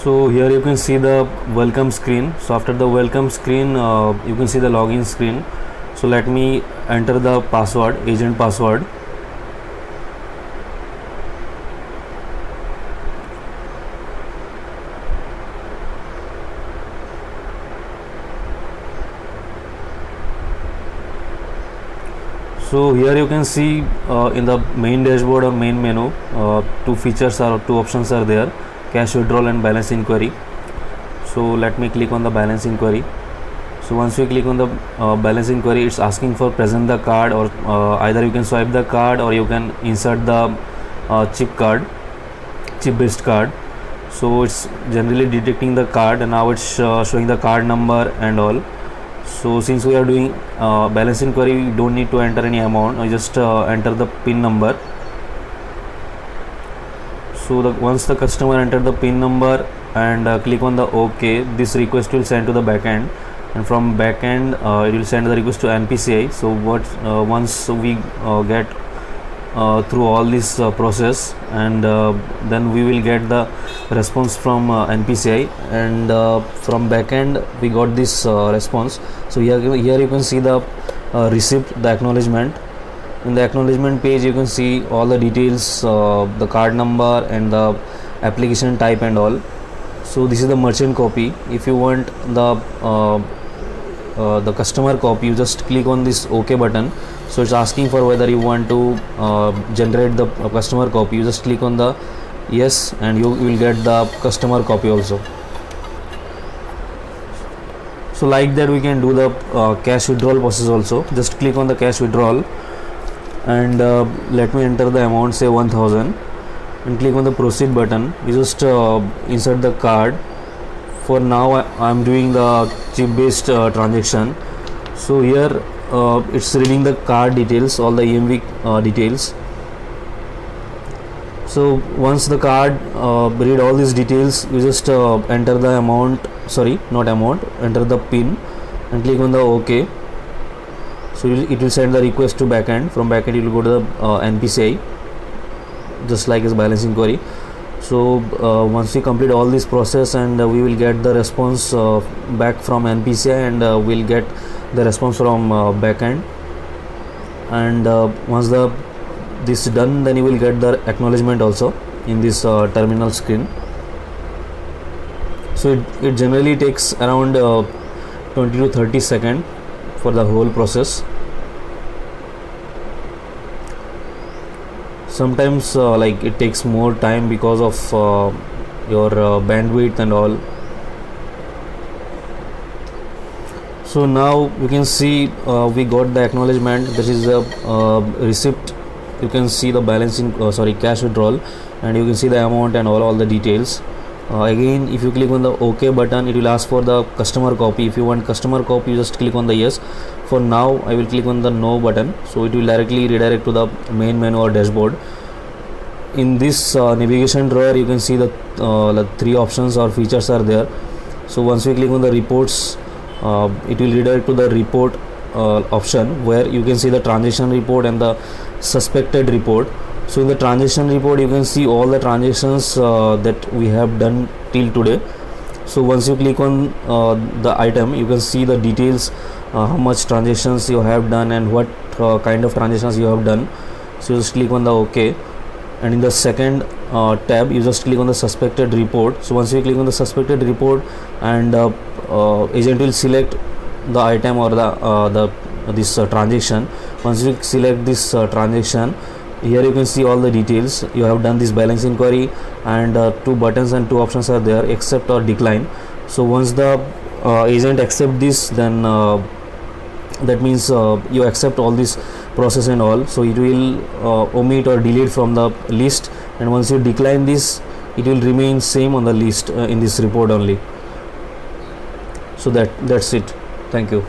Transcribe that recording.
So here you can see the welcome screen. So after the welcome screen, you can see the login screen. So let me enter the password, agent password. So here you can see in the main dashboard or main menu, two options are there: cash withdrawal and balance inquiry. So let me click on the balance inquiry. So once you click on the balance inquiry, it's asking for present the card, or either you can swipe the card or you can insert the chip based card. So it's generally detecting the card, and now it's showing the card number and all. So since we are doing balance inquiry, we don't need to enter any amount. I just enter the PIN number. So once the customer enter the PIN number and click on the OK, this request will send to the backend, and from backend it will send the request to NPCI. So once we get through all this process, and then we will get the response from NPCI, and from backend we got this response. So here you can see the receipt, the acknowledgement. In the acknowledgement page you can see all the details, the card number and the application type and all. So this is the merchant copy. If you want the customer copy, you just click on this OK button. So it's asking for whether you want to generate the customer copy. You just click on the yes, and you will get the customer copy also. So like that we can do the cash withdrawal process also. Just click on the cash withdrawal, and let me enter the amount, say 1000, and click on the proceed button. You just insert the card. For now I am doing the chip based transaction. So here it's reading the card details, all the EMV details. So once the card read all these details, you just enter the amount, enter the PIN and click on the OK. So it will send the request to backend. From backend it will go to the NPCI, just like as balance inquiry. So once we complete all this process, and we will get the response back from NPCI, and we'll get the response from backend. And once this is done, then you will get the acknowledgement also in this terminal screen. So it generally takes around 20 to 30 seconds for the whole process. Sometimes like it takes more time because of your bandwidth and all. So now you can see we got the acknowledgement. This is the receipt. You can see the balancing cash withdrawal, and you can see the amount and all the details. Again, if you click on the OK button, it will ask for the customer copy. If you want customer copy, you just click on the yes. For now I will click on the no button, so it will directly redirect to the main menu or dashboard. In this navigation drawer, you can see the three options or features are there. So once we click on the reports, it will redirect to the report option, where you can see the transaction report and the suspected report. So in the transaction report, you can see all the transactions that we have done till today. So once you click on the item, you can see the details, how much transactions you have done and what kind of transactions you have done. So just click on the OK, and in the second tab you just click on the suspected report. So once you click on the suspected report, and agent will select the item or this transaction. Once you select this transaction, here you can see all the details. You have done this balance inquiry, and two buttons and two options are there: accept or decline. So once the agent accept this, then that means you accept all this process and all. So it will omit or delete from the list, and once you decline this, it will remain same on the list in this report only. So that's it. Thank you.